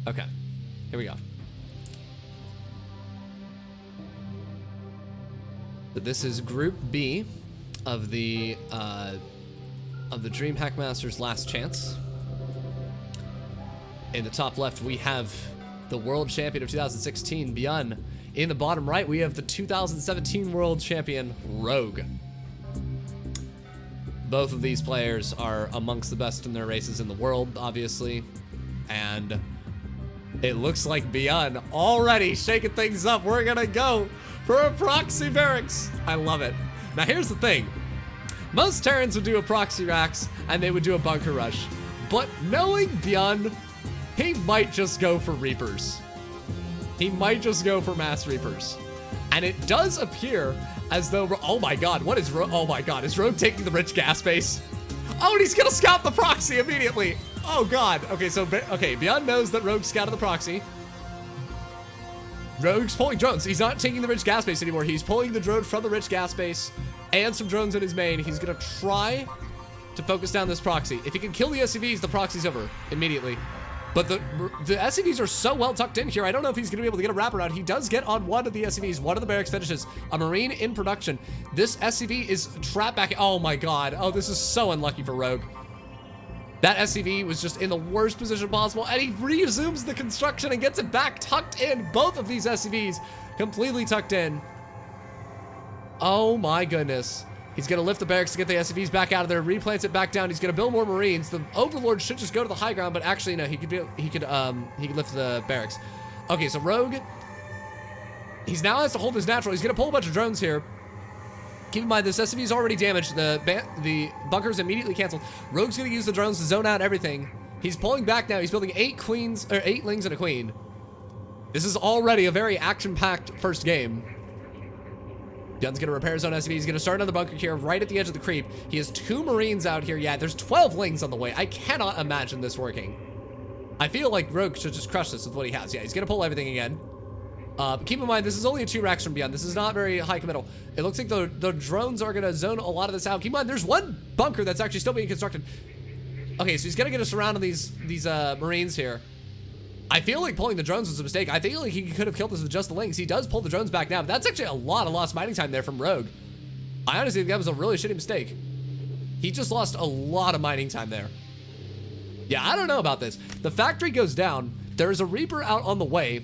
Okay, here we go. So this is Group B of the DreamHack Masters Last Chance. In the top left, we have the world champion of 2016, Byun. In the bottom right, we have the 2017 world champion, Rogue. Both of these players are amongst the best in their races in the world, obviously. And it looks like Byun already shaking things up. We're gonna go for a proxy barracks. I love it. Now here's the thing. Most Terrans would do a proxy racks and they would do a bunker rush. But knowing Byun, he might just go for Reapers. He might just go for mass Reapers. And it does appear as though, oh my god, what is Rogue? Oh my god, is Rogue taking the rich gas base? Oh, and he's gonna scout the proxy immediately. Oh god. Okay, so, okay, Byun knows that Rogue scouted the proxy. Rogue's pulling drones. He's not taking the rich gas base anymore. He's pulling the drone from the rich gas base and some drones in his main. He's gonna try to focus down this proxy. If he can kill the SCVs, the proxy's over immediately. But the SCVs are so well tucked in here, I don't know if he's gonna be able to get a wraparound. He does get on one of the SCVs, one of the barracks finishes. A Marine in production. This SCV is trapped back. Oh my god. Oh, this is so unlucky for Rogue. That SCV was just in the worst position possible, and he resumes the construction and gets it back tucked in. Both of these SCVs completely tucked in. Oh my goodness. He's gonna lift the barracks to get the SCVs back out of there, replants it back down. He's gonna build more Marines. The Overlord should just go to the high ground, but actually no, he could lift the barracks. Okay, so Rogue, he's now has to hold his natural. He's gonna pull a bunch of drones here. Keep in mind, this SCV is already damaged. The bunker's immediately canceled. Rogue's gonna use the drones to zone out everything. He's pulling back now. He's building 8 queens, or 8 lings and a queen. This is already a very action-packed first game. Byun's gonna repair his own SCV. He's gonna start another bunker here right at the edge of the creep. He has 2 Marines out here. Yeah, there's 12 lings on the way. I cannot imagine this working. I feel like Rogue should just crush this with what he has. Yeah, he's gonna pull everything again. Keep in mind, this is only a 2 racks from Byun. This is not very high committal. It looks like the drones are gonna zone a lot of this out. Keep in mind, there's one bunker that's actually still being constructed. Okay, so he's gonna get us around on these Marines here. I feel like pulling the drones was a mistake. I feel like he could have killed this with just the lings. He does pull the drones back now, but that's actually a lot of lost mining time there from Rogue. I honestly think that was a really shitty mistake. He just lost a lot of mining time there. Yeah, I don't know about this. The factory goes down. There's a Reaper out on the way.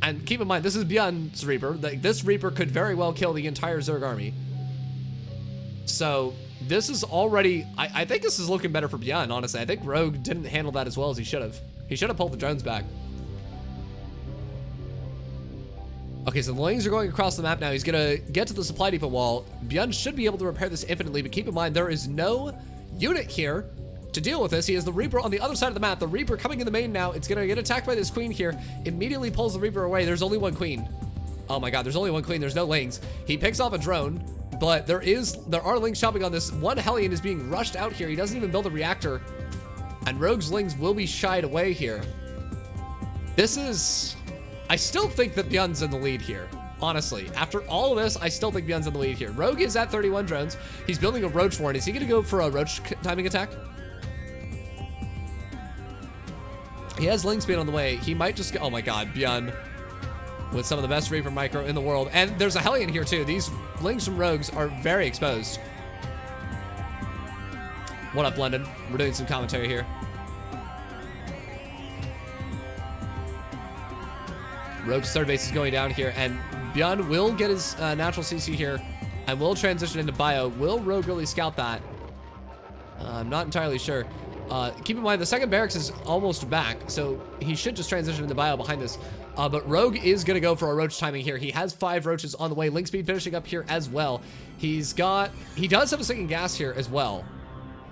And keep in mind, this is Byun's Reaper. This Reaper could very well kill the entire Zerg army. So this is already, I think this is looking better for Byun, honestly. I think Rogue didn't handle that as well as he should have. He should have pulled the drones back. Okay, so the lings are going across the map now. He's gonna get to the supply depot wall. Byun should be able to repair this infinitely, but keep in mind, there is no unit here to deal with this. He has the Reaper on the other side of the map. The Reaper coming in the main now. It's gonna get attacked by this queen here. Immediately pulls the Reaper away. There's only one queen. Oh my god, there's only one queen. There's no lings. He picks off a drone, but there are lings chopping on this. One Hellion is being rushed out here. He doesn't even build a reactor. And Rogue's lings will be shied away here. This is... I still think that Byun's in the lead here. Honestly, after all of this, I still think Byun's in the lead here. Rogue is at 31 drones. He's building a Roach Warren. Is he gonna go for a Roach timing attack? He has ling speed on the way. He might just go... Oh my god, Byun with some of the best Reaper micro in the world. And there's a Hellion here too. These lings from Rogues are very exposed. What up, London? We're doing some commentary here. Rogue's third base is going down here, and Byun will get his natural CC here, and will transition into bio. Will Rogue really scout that? I'm not entirely sure. Keep in mind, the second barracks is almost back, so he should just transition into bio behind this. But Rogue is going to go for a Roach timing here. He has 5 Roaches on the way. Link speed finishing up here as well. He does have a sinking gas here as well.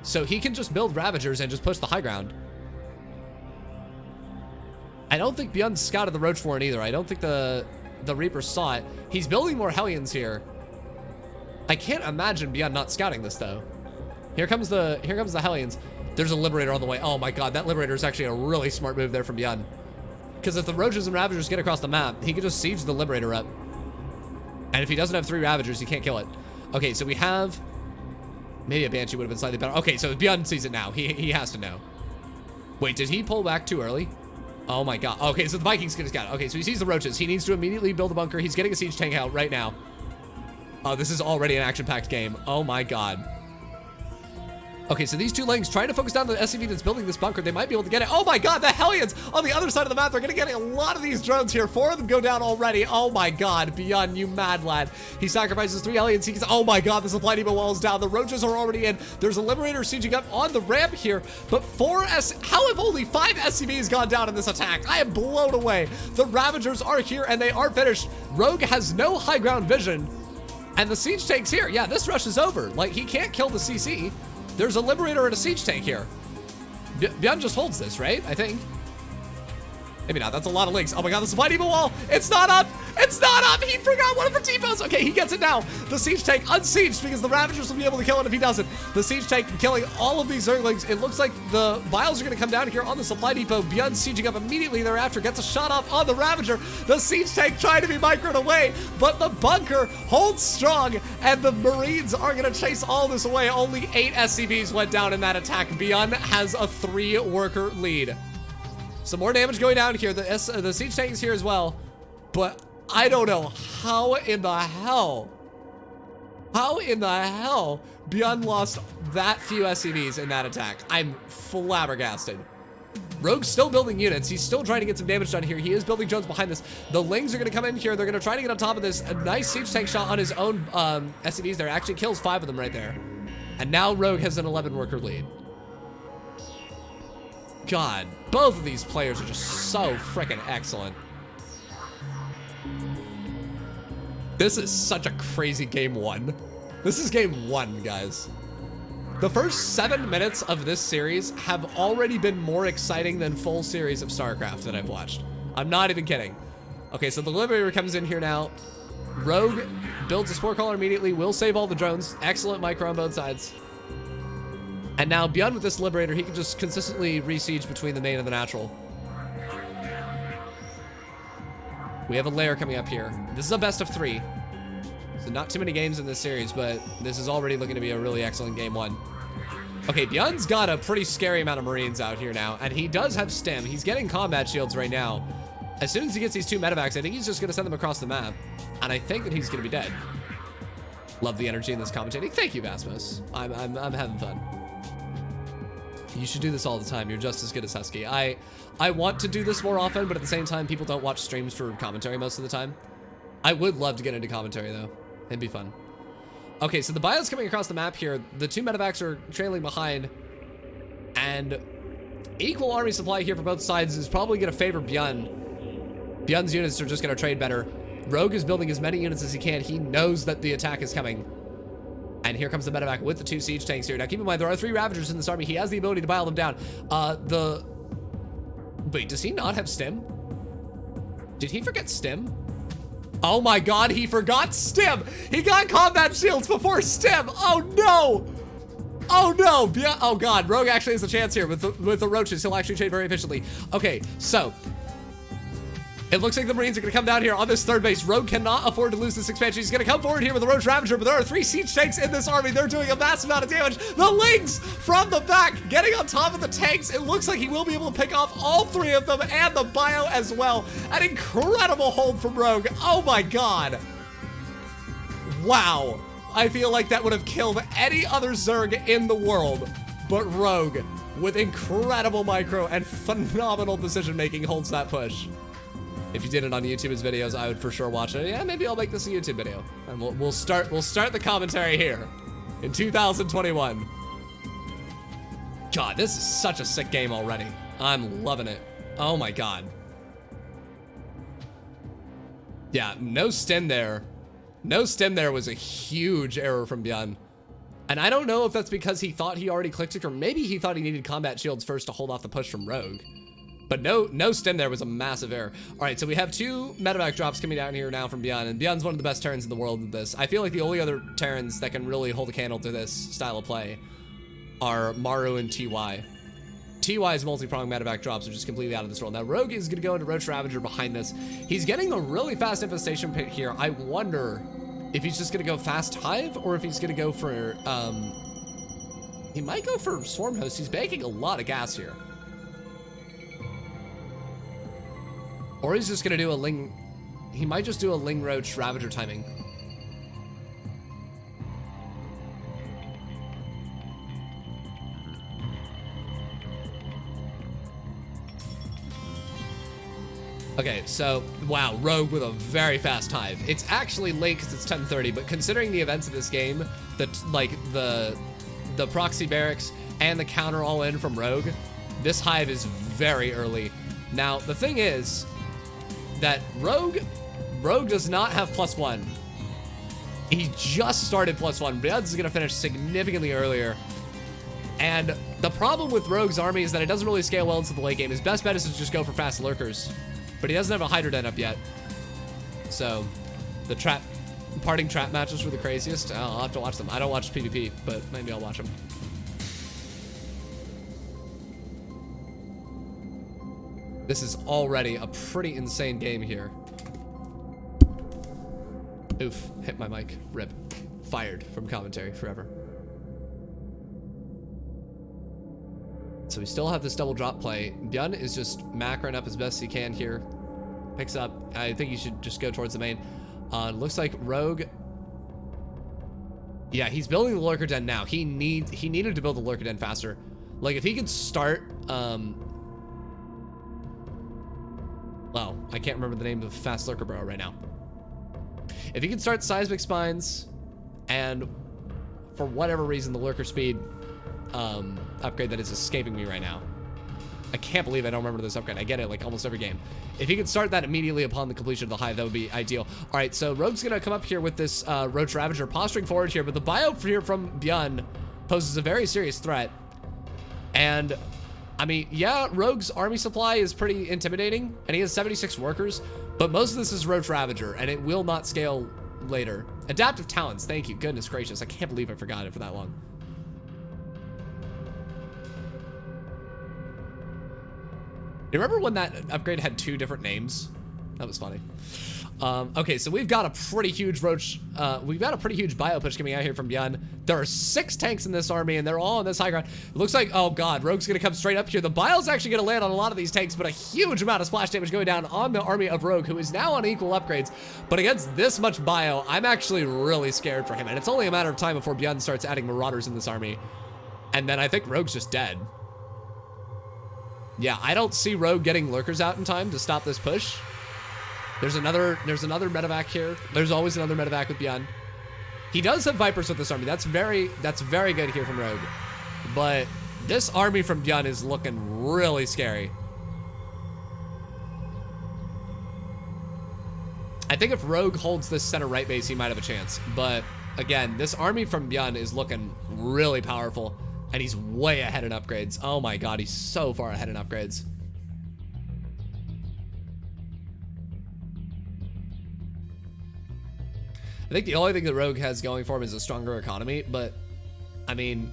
So he can just build Ravagers and just push the high ground. I don't think Byun scouted the Roach Warren either. I don't think the Reaper saw it. He's building more Hellions here. I can't imagine Byun not scouting this though. Here comes the Hellions. There's a Liberator on the way. Oh my god, that Liberator is actually a really smart move there from Byun. Because if the Roaches and Ravagers get across the map, he can just siege the Liberator up. And if he doesn't have 3 Ravagers, he can't kill it. Okay, so we have... Maybe a Banshee would have been slightly better. Okay, so Byun sees it now. He has to know. Wait, did he pull back too early? Oh my god. Okay, so the Vikings get his gun. Okay, so he sees the roaches. He needs to immediately build a bunker. He's getting a siege tank out right now. Oh, this is already an action-packed game. Oh my god. Okay, so these two Lings trying to focus down the SCV that's building this bunker. They might be able to get it. Oh my god, the Hellions on the other side of the map. They're gonna get a lot of these drones here. 4 of them go down already. Oh my god, Byun, you mad lad. He sacrifices 3 Hellions. He gets, oh my god, the supply depot wall is down. The roaches are already in. There's a Liberator sieging up on the ramp here, but how have only 5 SCVs gone down in this attack? I am blown away. The Ravagers are here and they are finished. Rogue has no high ground vision, and the siege tank's here. Yeah, this rush is over. Like, he can't kill the CC. There's a Liberator and a siege tank here. Byun just holds this, right? I think. Maybe not. That's a lot of links. Oh my god, the supply depot wall. It's not up. It's not up. He forgot one of the depots. Okay, he gets it now. The siege tank unsieged because the Ravagers will be able to kill it if he doesn't. The siege tank killing all of these Zerglings. It looks like the Vials are going to come down here on the supply depot. Byun sieging up immediately thereafter. Gets a shot off on the Ravager. The siege tank trying to be microed away, but the bunker holds strong, and the Marines are going to chase all this away. Only 8 SCVs went down in that attack. Byun has a 3-worker lead. Some more damage going down here. The siege tank is here as well, but I don't know how in the hell Byun lost that few SCVs in that attack. I'm flabbergasted. Rogue's still building units. He's still trying to get some damage done here. He is building drones behind this. The Lings are going to come in here. They're going to try to get on top of this. A nice siege tank shot on his own SCVs there. Actually kills 5 of them right there. And now Rogue has an 11-worker lead. God, both of these players are just so freaking excellent. This is such a crazy game 1. This is game 1, guys. The first 7 minutes of this series have already been more exciting than full series of StarCraft that I've watched. I'm not even kidding. Okay, so the Liberator comes in here now. Rogue builds a Spore Caller immediately. Will save all the drones. Excellent micro on both sides. And now Byun with this Liberator, he can just consistently re-siege between the main and the natural. We have a lair coming up here. This is a best of 3. So not too many games in this series, but this is already looking to be a really excellent game 1. Okay, Byun's got a pretty scary amount of Marines out here now, and he does have stim. He's getting combat shields right now. As soon as he gets these 2 medevacs, I think he's just gonna send them across the map. And I think that he's gonna be dead. Love the energy in this commentating. Thank you, Vasmus. I'm having fun. You should do this all the time. You're just as good as Husky. I want to do this more often, but at the same time, people don't watch streams for commentary most of the time. I would love to get into commentary, though. It'd be fun. Okay, so the Bio's coming across the map here. The 2 medevacs are trailing behind. And equal army supply here for both sides is probably going to favor Byun. Byun's units are just going to trade better. Rogue is building as many units as he can. He knows that the attack is coming. And here comes the medevac with the 2 siege tanks here. Now, keep in mind, there are 3 Ravagers in this army. He has the ability to bile them down. Wait, does he not have stim? Did he forget stim? Oh my god, he forgot stim! He got combat shields before stim! Oh no! Oh no! Yeah, oh god, Rogue actually has a chance here with the roaches. He'll actually trade very efficiently. Okay, so it looks like the Marines are going to come down here on this 3rd base. Rogue cannot afford to lose this expansion. He's going to come forward here with the Roach Ravager, but there are 3 siege tanks in this army. They're doing a massive amount of damage. The Lings from the back getting on top of the tanks. It looks like he will be able to pick off all 3 of them and the Bio as well. An incredible hold from Rogue. Oh my god. Wow. I feel like that would have killed any other Zerg in the world, but Rogue, with incredible micro and phenomenal decision making, holds that push. If you did it on YouTube's videos, I would for sure watch it. Yeah, maybe I'll make this a YouTube video. And we'll start the commentary here in 2021. God, this is such a sick game already. I'm loving it. Oh my god. Yeah, no stim there. No stim there was a huge error from Byun. And I don't know if that's because he thought he already clicked it, or maybe he thought he needed combat shields first to hold off the push from Rogue. But no stim there was a massive error. All right, so we have 2 medevac drops coming down here now from Byun, and Byun's one of the best Terrans in the world with this. I feel like the only other Terrans that can really hold a candle to this style of play are Maru and TY. TY's multi-pronged medevac drops are just completely out of this world. Now, Rogue is going to go into Roach Ravager behind this. He's getting a really fast infestation pit here. I wonder if he's just going to go fast hive, or if he's going to go for, he might go for Swarm Host. He's banking a lot of gas here. Or he's just gonna do a Ling... He might just do a Ling Roach Ravager timing. Okay, so, wow, Rogue with a very fast hive. It's actually late because it's 10:30, but considering the events of this game, like the proxy barracks and the counter all in from Rogue, this hive is very early. Now, the thing is that Rogue does not have +1. He just started +1. Byun's is gonna finish significantly earlier. And the problem with Rogue's army is that it doesn't really scale well into the late game. His best bet is to just go for fast lurkers. But he doesn't have a Hydra Den up yet. So, the parting trap matches were the craziest. Oh, I'll have to watch them. I don't watch PvP, but maybe I'll watch them. This is already a pretty insane game here. Oof, hit my mic. Rip. Fired from commentary forever. So we still have this double drop play. Byun is just macroing up as best he can here. Picks up. I think he should just go towards the main. Looks like Rogue. Yeah, he's building the Lurker Den now. He needed to build the Lurker Den faster. Like, if he could start... well, I can't remember the name of the fast Lurker Burrow right now. If he could start Seismic Spines, and for whatever reason, the Lurker Speed upgrade that is escaping me right now. I can't believe I don't remember this upgrade. I get it like almost every game. If he could start that immediately upon the completion of the hive, that would be ideal. All right, so Rogue's gonna come up here with this Roach Ravager posturing forward here, but the bio here from Byun poses a very serious threat. And I mean, yeah, Rogue's army supply is pretty intimidating, and he has 76 workers, but most of this is Roach Ravager, and it will not scale later. Adaptive Talents, thank you. Goodness gracious, I can't believe I forgot it for that long. You remember when that upgrade had 2 different names? That was funny. Okay, so we've got a pretty huge Roach, we've got a pretty huge bio push coming out here from Byun. There are 6 tanks in this army, and they're all on this high ground. It looks like, oh god, Rogue's gonna come straight up here. The bio's actually gonna land on a lot of these tanks, but a huge amount of splash damage going down on the army of Rogue, who is now on equal upgrades. But against this much bio, I'm actually really scared for him, and it's only a matter of time before Byun starts adding Marauders in this army. And then I think Rogue's just dead. Yeah, I don't see Rogue getting Lurkers out in time to stop this push. There's another medevac here. There's always another medevac with Byun. He does have Vipers with this army. That's very good here from Rogue. But this army from Byun is looking really scary. I think if Rogue holds this center right base, he might have a chance. But again, this army from Byun is looking really powerful. And he's way ahead in upgrades. Oh my god, he's so far ahead in upgrades. I think the only thing that Rogue has going for him is a stronger economy, but I mean,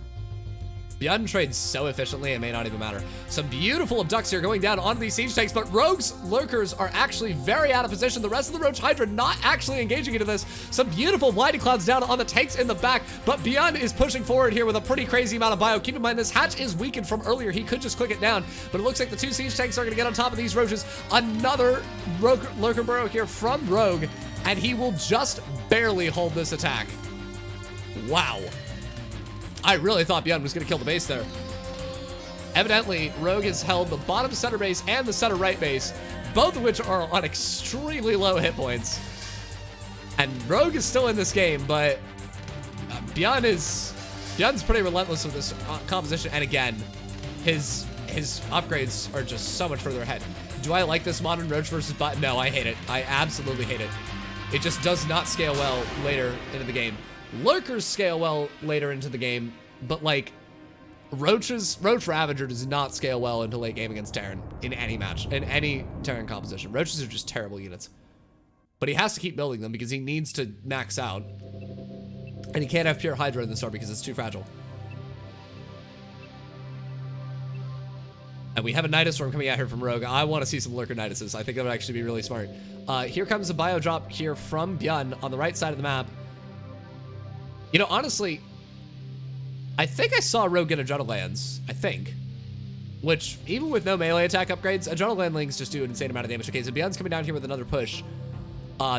Byun trades so efficiently, it may not even matter. Some beautiful abducts here going down onto these siege tanks, but Rogue's Lurkers are actually very out of position. The rest of the Roach Hydra not actually engaging into this. Some beautiful blinding clouds down on the tanks in the back, but Byun is pushing forward here with a pretty crazy amount of bio. Keep in mind, this hatch is weakened from earlier. He could just click it down, but it looks like the 2 siege tanks are gonna get on top of these Roaches. Another Lurker Burrow here from Rogue, and he will just barely hold this attack. Wow. I really thought Byun was going to kill the base there. Evidently, Rogue has held the bottom center base and the center right base, both of which are on extremely low hit points. And Rogue is still in this game, but Byun's pretty relentless with this composition. And again, his upgrades are just so much further ahead. Do I like this modern Roach versus Bot? No, I hate it. I absolutely hate it. It just does not scale well later into the game. Lurkers scale well later into the game, but like Roach Ravager does not scale well into late game against Terran in any match, in any Terran composition. Roaches are just terrible units. But he has to keep building them because he needs to max out. And he can't have pure Hydra in the start because it's too fragile. And we have a Nidus Storm coming out here from Rogue. I want to see some Lurker Niduses. I think that would actually be really smart. Here comes a bio drop here from Byun on the right side of the map. You know, honestly, I think I saw Rogue get a Judda Lands. I think. which even with no melee attack upgrades, Adrenaline Lings just do an insane amount of damage. Okay, so Byun's coming down here with another push.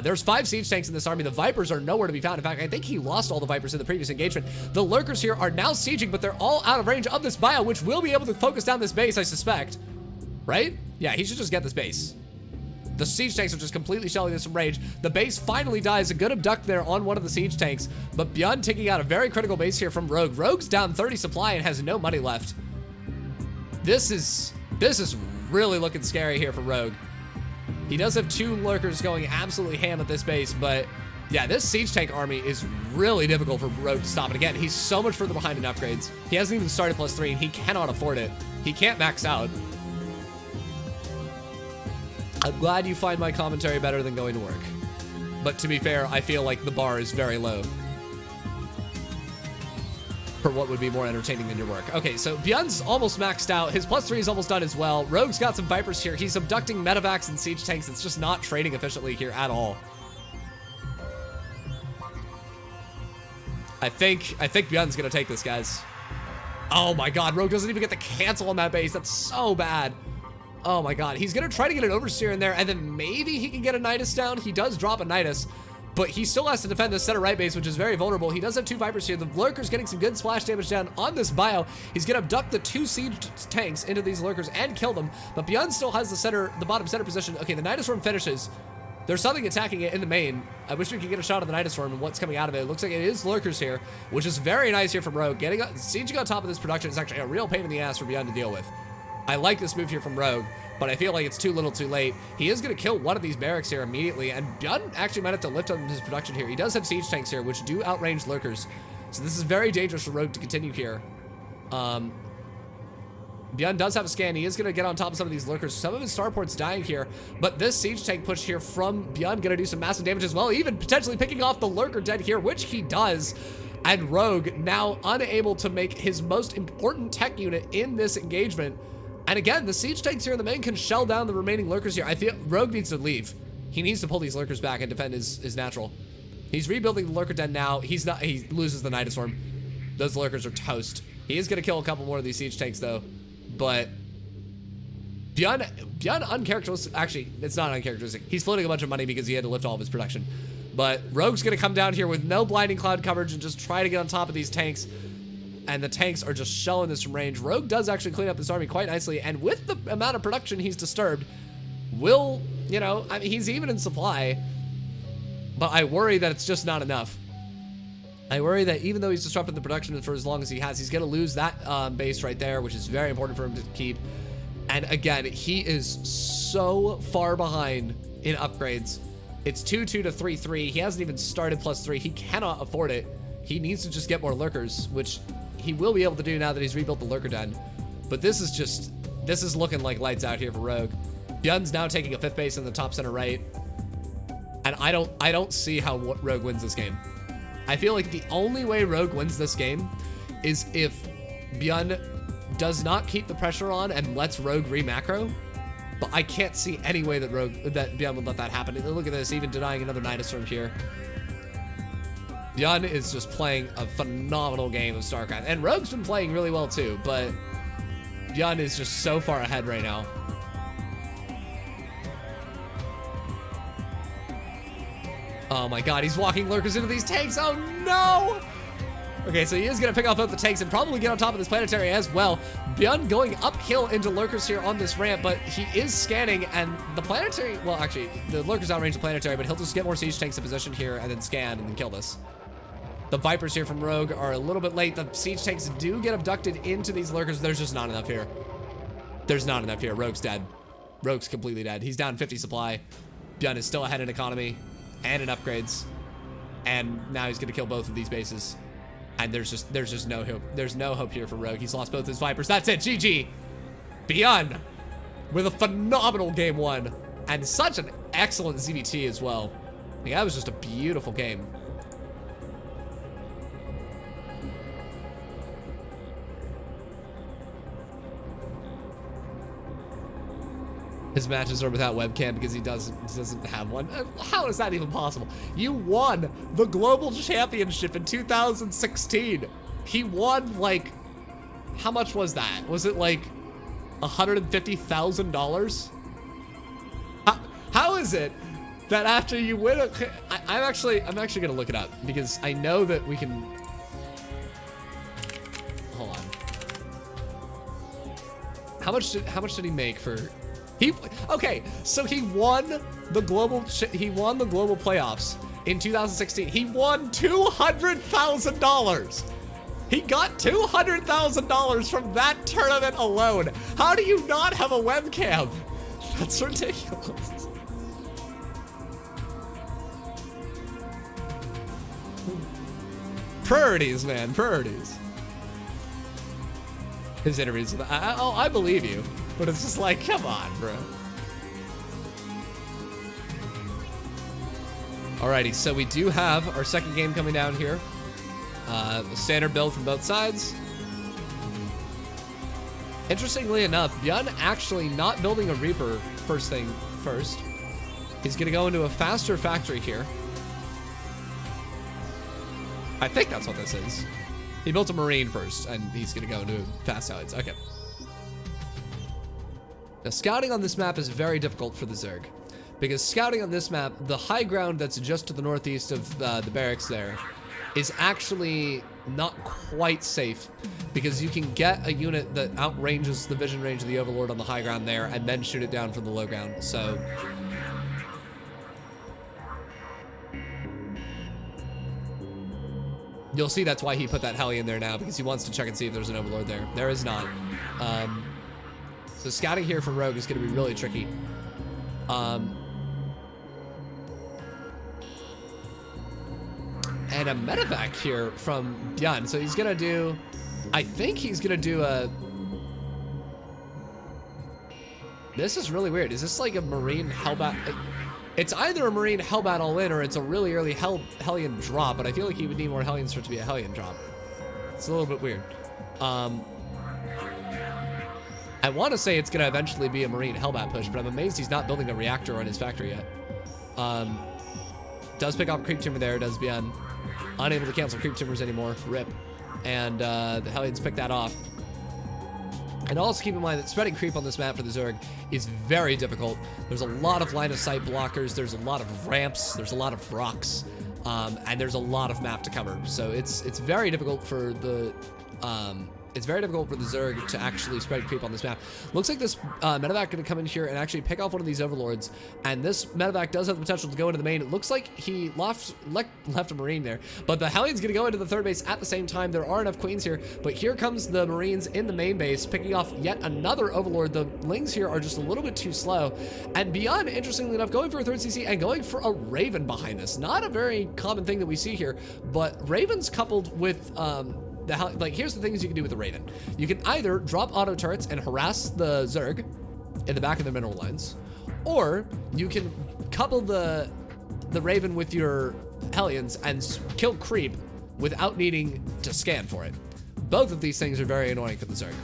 There's 5 siege tanks in this army. The Vipers are nowhere to be found. In fact, I think he lost all the Vipers in the previous engagement. The Lurkers here are now sieging, but they're all out of range of this bio, which will be able to focus down this base, I suspect. Right? Yeah, he should just get this base. The siege tanks are just completely shelling this from range. The base finally dies. A good abduct there on one of the siege tanks, but Byun taking out a very critical base here from Rogue. Rogue's down 30 supply and has no money left. This is really looking scary here for Rogue. He does have 2 Lurkers going absolutely ham at this base, but yeah, this siege tank army is really difficult for Rogue to stop. And again, he's so much further behind in upgrades. He hasn't even started +3, and he cannot afford it. He can't max out. I'm glad you find my commentary better than going to work. But to be fair, I feel like the bar is very low for what would be more entertaining than your work. Okay, so Byun's almost maxed out. His +3 is almost done as well. Rogue's got some Vipers here. He's abducting medevacs and siege tanks. It's just not trading efficiently here at all. I think Byun's gonna take this, guys. Oh my God, Rogue doesn't even get the cancel on that base. That's so bad. Oh my God, he's gonna try to get an Overseer in there, and then maybe he can get a Nidus down. He does drop a Nidus, but he still has to defend this center right base, which is very vulnerable. He does have 2 Vipers here. The Lurker's getting some good splash damage down on this bio. He's gonna abduct the 2 siege tanks into these Lurkers and kill them, but Byun still has the bottom center position. Okay, the Nidus Worm finishes. There's something attacking it in the main. I wish we could get a shot of the Nidus Worm and what's coming out of it. It looks like it is Lurkers here, which is very nice here from Rogue. Sieging on top of this production is actually a real pain in the ass for Byun to deal with. I like this move here from Rogue, but I feel like it's too little too late. He is going to kill one of these barracks here immediately, and Byun actually might have to lift up his production here. He does have siege tanks here, which do outrange Lurkers, so this is very dangerous for Rogue to continue here. Byun does have a scan. He is going to get on top of some of these Lurkers. Some of his starports dying here, but this siege tank push here from Byun going to do some massive damage as well, even potentially picking off the Lurker dead here, which he does. And Rogue now unable to make his most important tech unit in this engagement. And again, the siege tanks here in the main can shell down the remaining Lurkers here. I feel Rogue needs to leave. He needs to pull these Lurkers back and defend his natural. He's rebuilding the Lurker den now. He loses the Nidus Worm. Those Lurkers are toast. He is going to kill a couple more of these siege tanks though. But Byun uncharacteristic. Actually, it's not uncharacteristic. He's floating a bunch of money because he had to lift all of his production. But Rogue's going to come down here with no blinding cloud coverage and just try to get on top of these tanks. And the tanks are just shelling this from range. Rogue does actually clean up this army quite nicely, and with the amount of production he's disturbed, will, you know, I mean, he's even in supply, but I worry that it's just not enough. I worry that even though he's disrupted the production for as long as he has, he's going to lose that base right there, which is very important for him to keep. And again, he is so far behind in upgrades. It's 2-2 to 3-3. He hasn't even started +3. He cannot afford it. He needs to just get more Lurkers, which he will be able to do now that he's rebuilt the Lurker den. But this is looking like lights out here for Rogue. Byun's now taking a 5th base in the top center right. And I don't see how Rogue wins this game. I feel like the only way Rogue wins this game is if Byun does not keep the pressure on and lets Rogue re-macro. But I can't see any way that Byun would let that happen. And look at this, even denying another Nidus Worm here. Byun is just playing a phenomenal game of StarCraft. And Rogue's been playing really well too, but Byun is just so far ahead right now. Oh my God, he's walking Lurkers into these tanks. Oh no! Okay, so he is gonna pick off both the tanks and probably get on top of this planetary as well. Byun going uphill into Lurkers here on this ramp, but he is scanning, and the planetary, well actually, the Lurkers outrange the planetary, but he'll just get more siege tanks in position here and then scan and then kill this. The Vipers here from Rogue are a little bit late. The siege tanks do get abducted into these Lurkers. There's just not enough here. There's not enough here. Rogue's dead. Rogue's completely dead. He's down 50 supply. Byun is still ahead in economy and in upgrades. And now he's gonna kill both of these bases. And there's just no hope. There's no hope here for Rogue. He's lost both his Vipers. That's it. GG. Byun with a phenomenal game 1 and such an excellent ZVT as well. Yeah, that was just a beautiful game. His matches are without webcam because he doesn't have one. How is that even possible? You won the global championship in 2016. He won, like, how much was that? Was it like $150,000? How is it that after you win a... I'm actually gonna look it up because I know that we can... Hold on. How much did he make for... Okay, so he won the global playoffs in 2016. He won $200,000. He got $200,000 from that tournament alone. How do you not have a webcam? That's ridiculous. Priorities, man, priorities. His interviews, I believe you, but it's just like, come on, bro. Alrighty, so we do have our second game coming down here. Standard build from both sides. Interestingly enough, Byun actually not building a Reaper first. He's gonna go into a faster factory here. I think that's what this is. He built a Marine first, and he's gonna go into fast sides. Okay. Now, scouting on this map is very difficult for the Zerg, because scouting on this map, the high ground that's just to the northeast of the barracks there, is actually not quite safe, because you can get a unit that outranges the vision range of the Overlord on the high ground there, and then shoot it down from the low ground. So. You'll see that's why he put that heli in there now, because he wants to check and see if there's an Overlord there. There is not. So scouting here from Rogue is going to be really tricky. And a medevac here from Byun. So he's going to do... I think he's going to do a... This is really weird. Is this like a Marine Hellbat? It's either a Marine Hellbat all-in or it's a really early Hellion drop, but I feel like he would need more Hellions for it to be a Hellion drop. It's a little bit weird. I want to say it's going to eventually be a Marine Hellbat push, but I'm amazed he's not building a reactor on his factory yet. Does pick off Creep Tumor there, does Byun. Unable to cancel Creep Tumors anymore. RIP. And the Hellions pick that off. And also keep in mind that spreading creep on this map for the Zerg is very difficult. There's a lot of line of sight blockers, there's a lot of ramps, there's a lot of rocks, and there's a lot of map to cover. So it's very difficult for the Zerg to actually spread creep on this map. Looks like this medevac going to come in here and actually pick off one of these overlords. And this medevac does have the potential to go into the main. It looks like he left a Marine there. But the Hellion's going to go into the third base at the same time. There are enough Queens here. But here comes the Marines in the main base, picking off yet another overlord. The Lings here are just a little bit too slow. And Byun, interestingly enough, going for a third CC and going for a Raven behind this. Not a very common thing that we see here. But Ravens coupled with... here's the things you can do with the Raven. You can either drop auto turrets and harass the Zerg in the back of their mineral lines, or you can couple the Raven with your Hellions and kill creep without needing to scan for it. Both of these things are very annoying for the Zerg.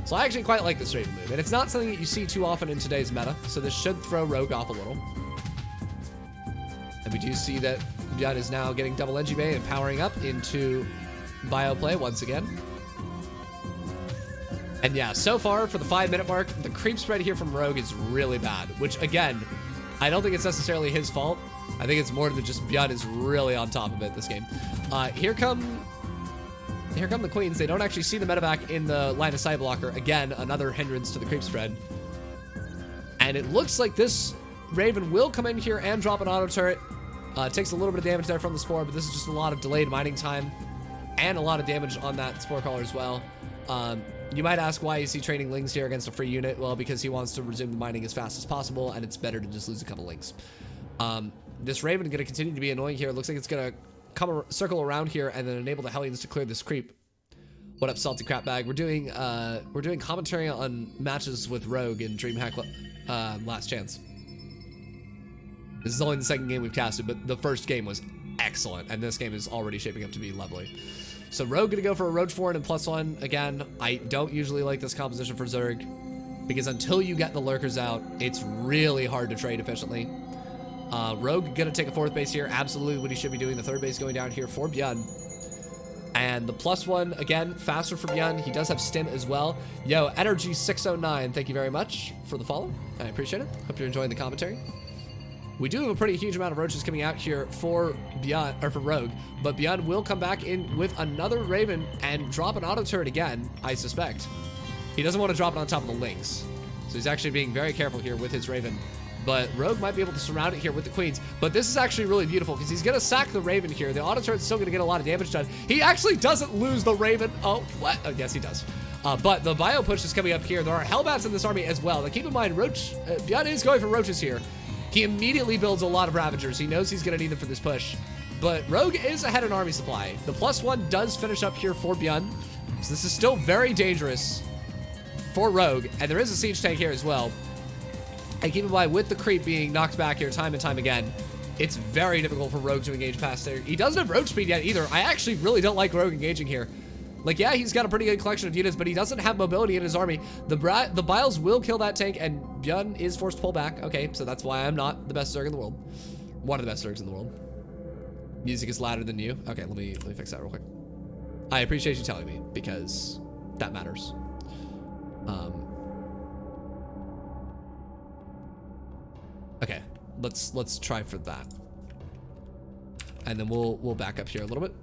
So I actually quite like this Raven move, and it's not something that you see too often in today's meta, so this should throw Rogue off a little. And we do see that Byun is now getting double Engie Bay and powering up into Bioplay once again. And yeah, so far for the 5-minute mark, the creep spread here from Rogue is really bad, which again, I don't think it's necessarily his fault. I think it's more than just Byun is really on top of it this game. Here come the Queens. They don't actually see the medevac in the line of sight blocker. Again, another hindrance to the creep spread. And it looks like this Raven will come in here and drop an auto turret. Takes a little bit of damage there from the Spore, but this is just a lot of delayed mining time. And a lot of damage on that Spore Caller as well. You might ask, why is he training Lings here against a free unit? Well, because he wants to resume the mining as fast as possible, and it's better to just lose a couple Lings. This Raven is going to continue to be annoying here. It looks like it's going to circle around here and then enable the Hellions to clear this creep. What up, Salty Crap Bag? We're doing commentary on matches with Rogue in DreamHack Last Chance. This is only the second game we've casted, but the first game was excellent, and this game is already shaping up to be lovely. So Rogue gonna go for a Roach Foreign and +1. Again, I don't usually like this composition for Zerg, because until you get the lurkers out, it's really hard to trade efficiently. Rogue gonna take a 4th base here, absolutely what he should be doing. The 3rd base going down here for Byun. And the +1, again, faster for Byun. He does have stim as well. Yo, Energy 609, thank you very much for the follow. I appreciate it. Hope you're enjoying the commentary. We do have a pretty huge amount of roaches coming out here for Byun, or for Rogue, but Byun will come back in with another Raven and drop an auto turret again, I suspect. He doesn't want to drop it on top of the Lynx, so he's actually being very careful here with his Raven. But Rogue might be able to surround it here with the Queens. But this is actually really beautiful because he's going to sack the Raven here. The auto turret's still going to get a lot of damage done. He actually doesn't lose the Raven. Oh, what? Oh, yes, he does. But the bio push is coming up here. There are Hellbats in this army as well. Now, keep in mind, Byun is going for Roaches here. He immediately builds a lot of Ravagers. He knows he's going to need them for this push. But Rogue is ahead in army supply. The +1 does finish up here for Byun. So this is still very dangerous for Rogue. And there is a siege tank here as well. And keep in mind, with the creep being knocked back here time and time again, it's very difficult for Rogue to engage past there. He doesn't have roach speed yet either. I actually really don't like Rogue engaging here. Like, yeah, he's got a pretty good collection of units, but he doesn't have mobility in his army. The Biles will kill that tank, and Byun is forced to pull back. Okay, so that's why I'm not the best Zerg in the world. One of the best Zergs in the world. Music is louder than you. Okay, let me fix that real quick. I appreciate you telling me, because that matters. Okay, let's try for that. And then we'll back up here a little bit.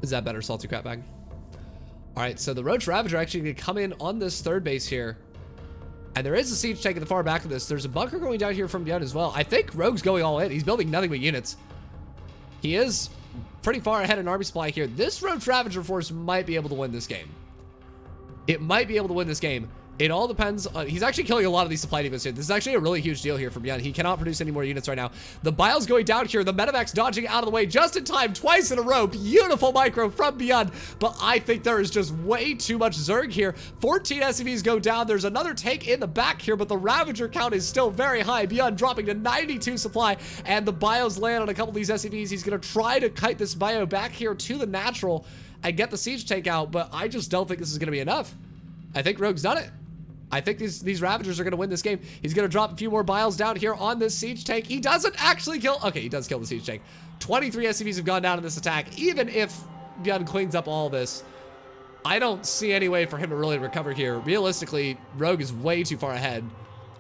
Is that better, Salty Crap Bag? All right, so the Roach Ravager actually gonna come in on this third base here. And there is a siege tank at the far back of this. There's a bunker going down here from Byun as well. I think Rogue's going all in. He's building nothing but units. He is pretty far ahead in army supply here. This Roach Ravager force might be able to win this game. It might be able to win this game. It all depends on, he's actually killing a lot of these supply depots here. This is actually a really huge deal here for Byun. He cannot produce any more units right now. The Bile's going down here. The Medivacs dodging out of the way just in time, twice in a row. Beautiful micro from Byun. But I think there is just way too much Zerg here. 14 SCVs go down. There's another tank in the back here, but the Ravager count is still very high. Byun dropping to 92 supply, and the Bios land on a couple of these SCVs. He's going to try to kite this Bio back here to the natural and get the siege tank out, but I just don't think this is going to be enough. I think Rogue's done it. I think these Ravagers are going to win this game. He's going to drop a few more Biles down here on this siege tank. He doesn't actually kill. Okay, he does kill the siege tank. 23 SCVs have gone down in this attack. Even if Byun cleans up all this, I don't see any way for him to really recover here. Realistically, Rogue is way too far ahead,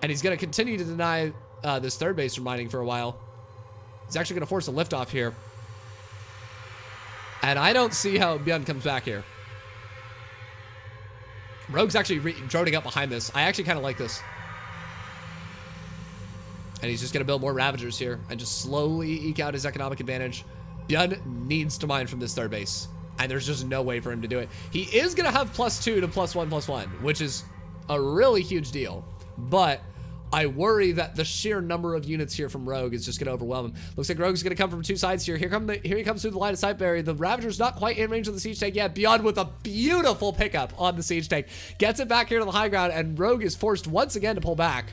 and he's going to continue to deny this third base from mining for a while. He's actually going to force a liftoff here. And I don't see how Byun comes back here. Rogue's actually droning up behind this. I actually kind of like this. And he's just going to build more Ravagers here and just slowly eke out his economic advantage. Byun needs to mine from this third base, and there's just no way for him to do it. He is going to have +2 to +1/+1, which is a really huge deal. But I worry that the sheer number of units here from Rogue is just going to overwhelm him. Looks like Rogue's going to come from two sides here. Here he comes through the line of sight barrier. The Ravager's not quite in range of the siege tank yet. Byun with a beautiful pickup on the siege tank. Gets it back here to the high ground, and Rogue is forced once again to pull back.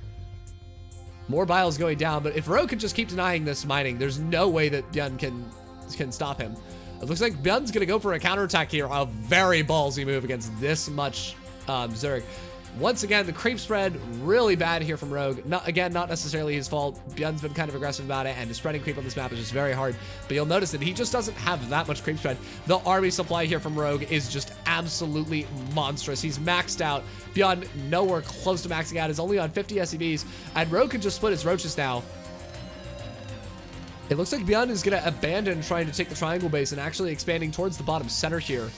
More Biles going down, but if Rogue could just keep denying this mining, there's no way that Byun can stop him. It looks like Byun's going to go for a counterattack here. A very ballsy move against this much Zerg. Once again, the creep spread really bad here from Rogue. Not necessarily his fault. Byun's been kind of aggressive about it, and spreading creep on this map is just very hard. But you'll notice that he just doesn't have that much creep spread. The army supply here from Rogue is just absolutely monstrous. He's maxed out. Byun nowhere close to maxing out. Is only on 50 SCVs, and Rogue can just split his roaches now. It looks like Byun is going to abandon trying to take the triangle base and actually expanding towards the bottom center here.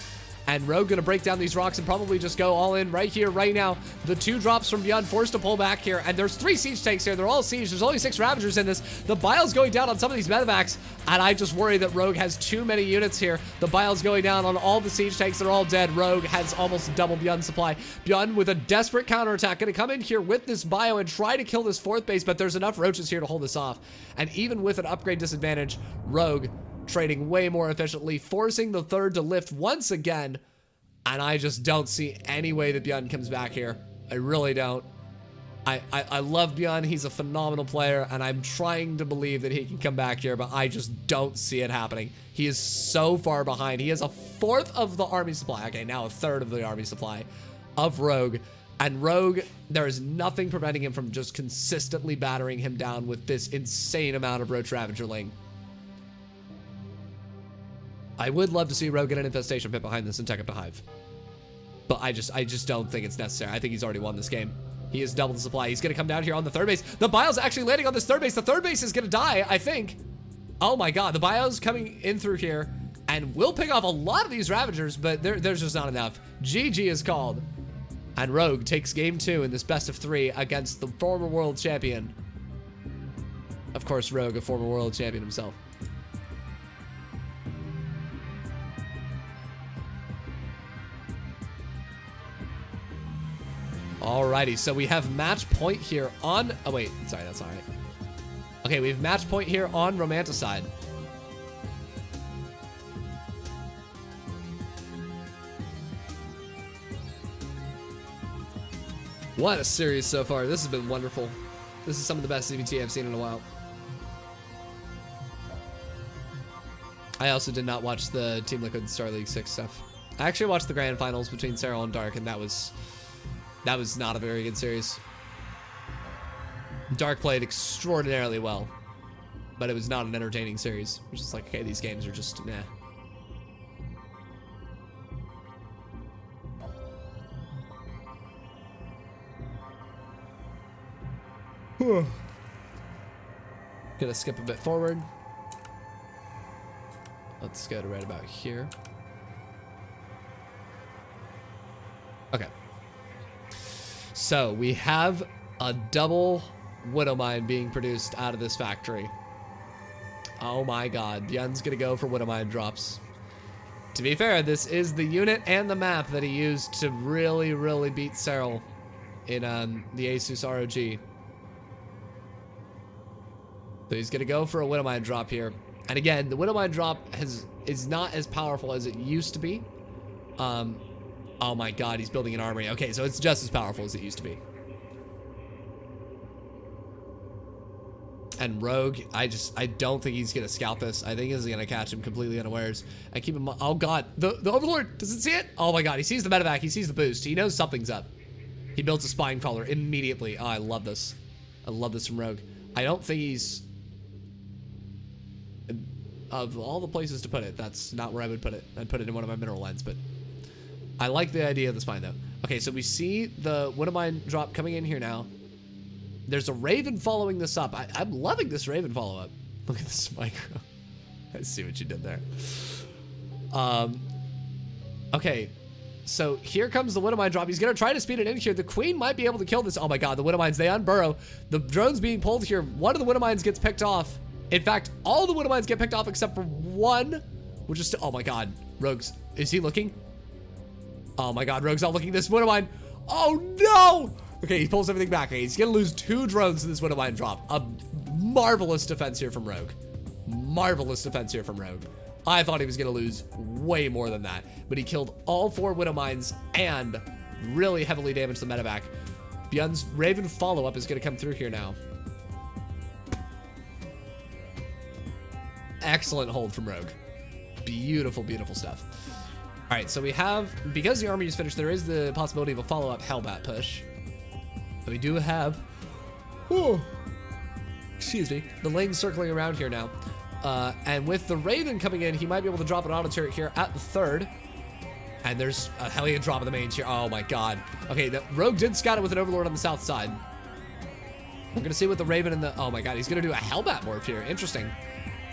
And Rogue going to break down these rocks and probably just go all in right here, right now. The 2 drops from Byun, forced to pull back here. And there's 3 siege tanks here. They're all siege. There's only 6 Ravagers in this. The Bile's going down on some of these Medivacs. And I just worry that Rogue has too many units here. The Bile's going down on all the siege tanks. They're all dead. Rogue has almost double Byun's supply. Byun with a desperate counterattack. Going to come in here with this Bio and try to kill this 4th base. But there's enough roaches here to hold this off. And even with an upgrade disadvantage, Rogue trading way more efficiently, forcing the 3rd to lift once again. And I just don't see any way that Byun comes back here. I really don't. I love Byun. He's a phenomenal player, and I'm trying to believe that he can come back here, but I just don't see it happening. He is so far behind. He has a 4th of the army supply. Okay, now a 3rd of the army supply of Rogue. And Rogue, there is nothing preventing him from just consistently battering him down with this insane amount of Roach Ravagerling. I would love to see Rogue get an infestation pit behind this and tech up the hive. But I just don't think it's necessary. I think he's already won this game. He has doubled the supply. He's going to come down here on the third base. The Bio's actually landing on this third base. The third base is going to die, I think. Oh my god, the Bio's coming in through here and will pick off a lot of these Ravagers, but there's just not enough. GG is called. And Rogue takes game 2 in this best of 3 against the former world champion. Of course, Rogue, a former world champion himself. Alrighty, so we have match point here on... Oh, wait. Sorry, that's all right. Okay, we have match point here on Romanticide. What a series so far. This has been wonderful. This is some of the best CBT I've seen in a while. I also did not watch the Team Liquid Star League 6 stuff. I actually watched the grand finals between Serral and Dark, and that was not a very good series. Dark played extraordinarily well, but it was not an entertaining series. It was just like, okay, these games are just meh. Gonna skip a bit forward. Let's go to right about here. Okay. So we have a double Widow Mine being produced out of this factory. Oh my god, Byun's gonna go for Widow Mine drops. To be fair, this is the unit and the map that he used to really, really beat Serral in the Asus ROG. So he's gonna go for a Widow Mine drop here. And again, the Widow Mine drop is not as powerful as it used to be. Oh my god, he's building an armory. Okay, so it's just as powerful as it used to be. And Rogue, I don't think he's gonna scout this. I think he's gonna catch him completely unawares and keep him. Oh god, the Overlord doesn't see it. Oh my god, he sees the medevac. He sees the boost. He knows something's up. He builds a spine crawler immediately. Oh, I love this. I love this from Rogue. I don't think he's. Of all the places to put it, that's not where I would put it. I'd put it in one of my mineral lines, but I like the idea of the spine though. Okay, so we see the Widow Mine drop coming in here now. There's a Raven following this up. I'm loving this Raven follow-up. Look at this micro. I see what you did there. Okay, so here comes the Widow Mine drop. He's gonna try to speed it in here. The Queen might be able to kill this. Oh my god, the Widow Mines, they unburrow. The drone's being pulled here. One of the Widow Mines gets picked off. In fact, all the Widow Mines get picked off except for one, which is, oh my god, Rogue's, is he looking? Oh my god, Rogue's not looking. This Widow Mine, oh no! Okay, he pulls everything back. Okay, he's gonna lose 2 drones to this Widow Mine drop. A marvelous defense here from Rogue. Marvelous defense here from Rogue. I thought he was gonna lose way more than that, but he killed all 4 Widow Mines and really heavily damaged the medevac. Byun's Raven follow-up is gonna come through here now. Excellent hold from Rogue. Beautiful, beautiful stuff. All right, so we have, because the army is finished, there is the possibility of a follow-up Hellbat push. But we do have, excuse me, the Ling circling around here now. And with the Raven coming in, he might be able to drop an auto turret here at the 3rd. And there's a Hellion drop of the mains here. Oh my god. Okay, the Rogue did scout it with an Overlord on the south side. We're gonna see what the Raven and the, oh my god, he's gonna do a Hellbat morph here. Interesting.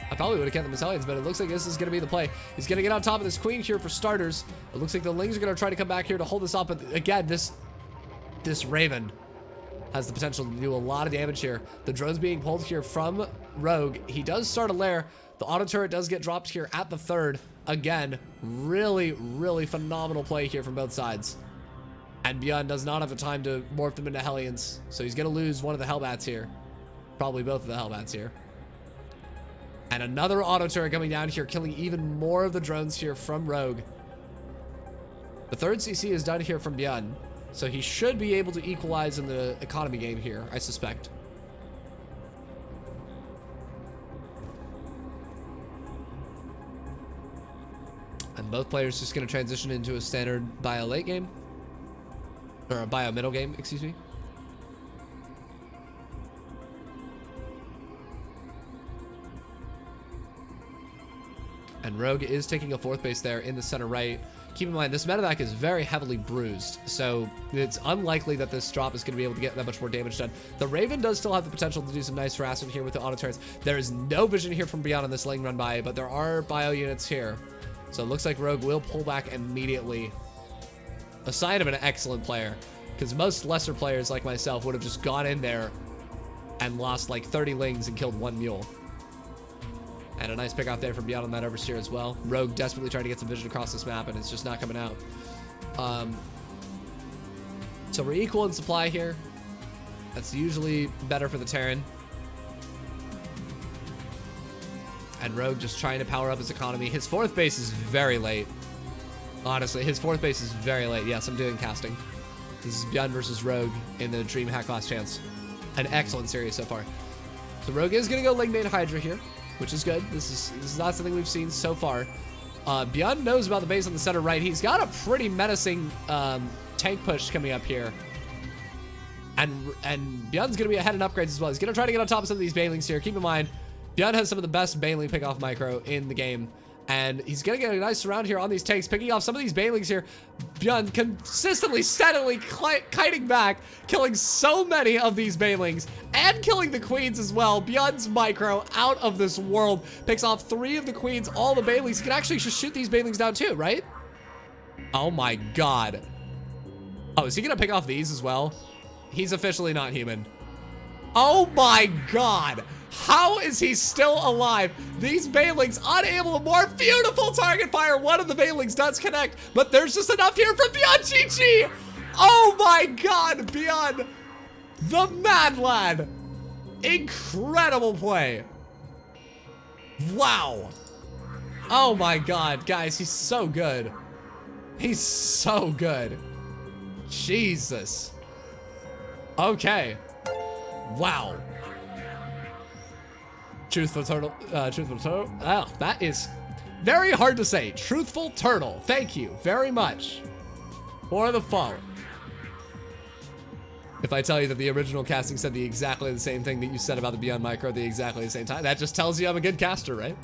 I probably would have kept the Hellions, but it looks like this is going to be the play. He's going to get on top of this Queen here for starters. It looks like the Lings are going to try to come back here to hold this up. But again, this Raven has the potential to do a lot of damage here. The drone's being pulled here from Rogue. He does start a lair. The auto turret does get dropped here at the 3rd. Again, really, really phenomenal play here from both sides. And Byun does not have the time to morph them into Hellions. So he's going to lose one of the Hellbats here. Probably both of the Hellbats here. And another auto turret coming down here, killing even more of the drones here from Rogue. The 3rd CC is done here from Byun, so he should be able to equalize in the economy game here, I suspect. And both players just going to transition into a standard bio late game. Or a bio middle game, excuse me. And Rogue is taking a 4th base there in the center right. Keep in mind, this medevac is very heavily bruised, so it's unlikely that this drop is going to be able to get that much more damage done. The Raven does still have the potential to do some nice harassment here with the auto turrets. There is no vision here from Byun on this lane run by, but there are bio units here. So it looks like Rogue will pull back immediately. A sign of an excellent player, because most lesser players like myself would have just gone in there and lost like 30 lings and killed 1 mule. And a nice pick off there from Byun on that oversteer as well. Rogue desperately trying to get some vision across this map, and it's just not coming out. So we're equal in supply here. That's usually better for the Terran. And Rogue just trying to power up his economy. His 4th base is very late. Honestly, his 4th base is very late. Yes, I'm doing casting. This is Byun versus Rogue in the Dream Hack Last Chance. An excellent series so far. So Rogue is going to go Ling Main Hydra here, which is good. This is not something we've seen so far. Byun knows about the base on the center right. He's got a pretty menacing tank push coming up here. And Byun's going to be ahead in upgrades as well. He's going to try to get on top of some of these Banelings here. Keep in mind, Byun has some of the best Baneling pick-off micro in the game. And he's going to get a nice surround here on these tanks, picking off some of these Banelings here. Byun consistently, steadily kiting back, killing so many of these Banelings, and killing the Queens as well. Byun's micro out of this world. Picks off 3 of the Queens, all the Banelings. He can actually just shoot these Banelings down too, right? Oh my god. Oh, is he going to pick off these as well? He's officially not human. Oh my god. How is he still alive? These Banelings unable to more beautiful target fire. One of the Banelings does connect, but there's just enough here from Byun. GG. Oh my god, Byun. The mad lad. Incredible play. Wow. Oh my god, guys, he's so good. He's so good. Jesus. Okay. Wow. Truthful turtle. Truthful turtle. Oh, that is very hard to say. Truthful turtle. Thank you very much for the follow. If I tell you that the original casting said exactly the same thing that you said about the Byun micro at exactly the same time, that just tells you I'm a good caster, right?